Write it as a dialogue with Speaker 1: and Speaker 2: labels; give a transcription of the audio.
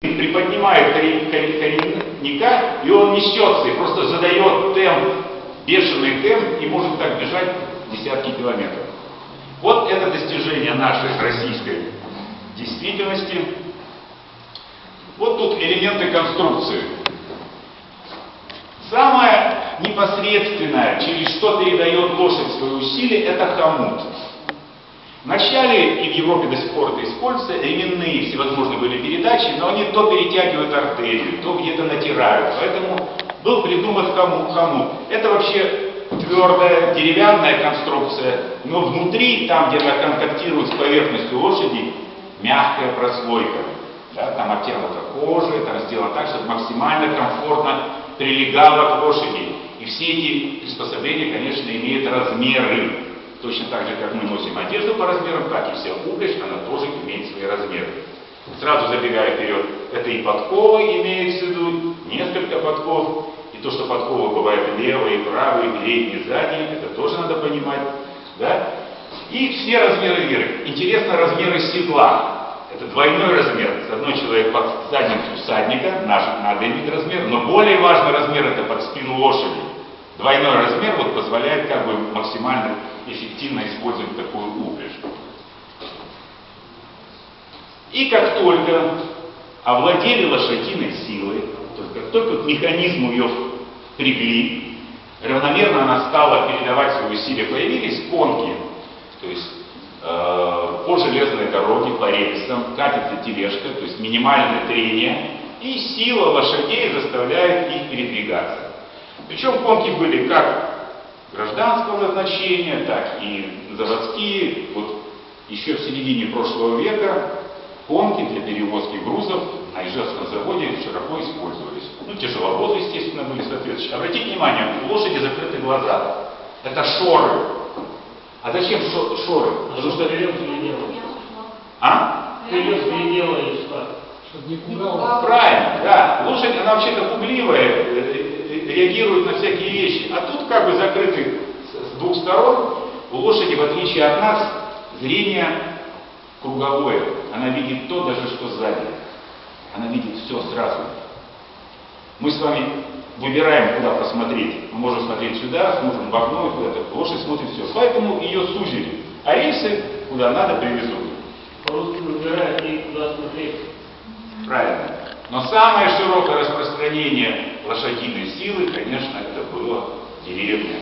Speaker 1: Приподнимает коренника, и он несется, и просто задает темп, бешеный темп, и может так бежать десятки километров. Вот это достижение нашей российской действительности. Вот тут элементы конструкции. Самое непосредственное, через что передает лошадь свои усилия, это хомут. Вначале, и в Европе до сих пор это используется, ременные всевозможные были передачи, но они то перетягивают артерию, то где-то натирают. Поэтому был придуман хомут. Это вообще твердая деревянная конструкция, но внутри, там, где она контактирует с поверхностью лошади, мягкая прослойка. Да, там обтянута кожа, там сделано так, чтобы максимально комфортно прилегало к лошади. И все эти приспособления, конечно, имеют размеры. Точно так же, как мы носим одежду по размерам, так и вся упряжь, она тоже имеет свои размеры. Сразу забегая вперед, это и подковы имеется в виду, несколько подков, и то, что подковы бывают левые, правые, передние, задние, это тоже надо понимать. Да? И все размеры вверх. Интересно, размеры седла. Это двойной размер. С одной человек под задницу всадника, надо иметь размер, но более важный размер это под спину лошади. Двойной размер вот позволяет как бы максимально эффективно использовать такую упряжь. И как только овладели лошадиной силой, то есть как только механизм ее впрягли, равномерно она стала передавать свои усилия, появились конки, то есть по железной дороге, по рельсам, катится тележка, то есть минимальное трение, и сила лошадей заставляет их передвигаться. Причем конки были как гражданского назначения, так и заводские. Вот еще в середине прошлого века конки для перевозки грузов на Ижевском заводе широко использовались. Ну, тяжеловозы, естественно, были соответствующие. Обратите внимание, у лошади закрыты глаза. Это шоры. А зачем шоры?
Speaker 2: Потому что рельсы не делают.
Speaker 1: А?
Speaker 2: Рельсы не делают, чтобы не пугало.
Speaker 1: Правильно, да. Лошадь, она вообще-то пугливая, реагирует на всякие вещи. А тут как бы закрыты с двух сторон. У лошади, в отличие от нас, зрение круговое. Она видит то, даже что сзади. Она видит все сразу. Мы с вами выбираем, куда посмотреть. Мы можем смотреть сюда, смотрим в окно и куда-то. Лошадь смотрит все. Поэтому ее сузили. А рельсы, куда надо, привезут.
Speaker 2: По-русски выбирают и куда смотреть.
Speaker 1: Правильно. Но самое широкое распространение лошадиной силы, конечно, это было в деревне.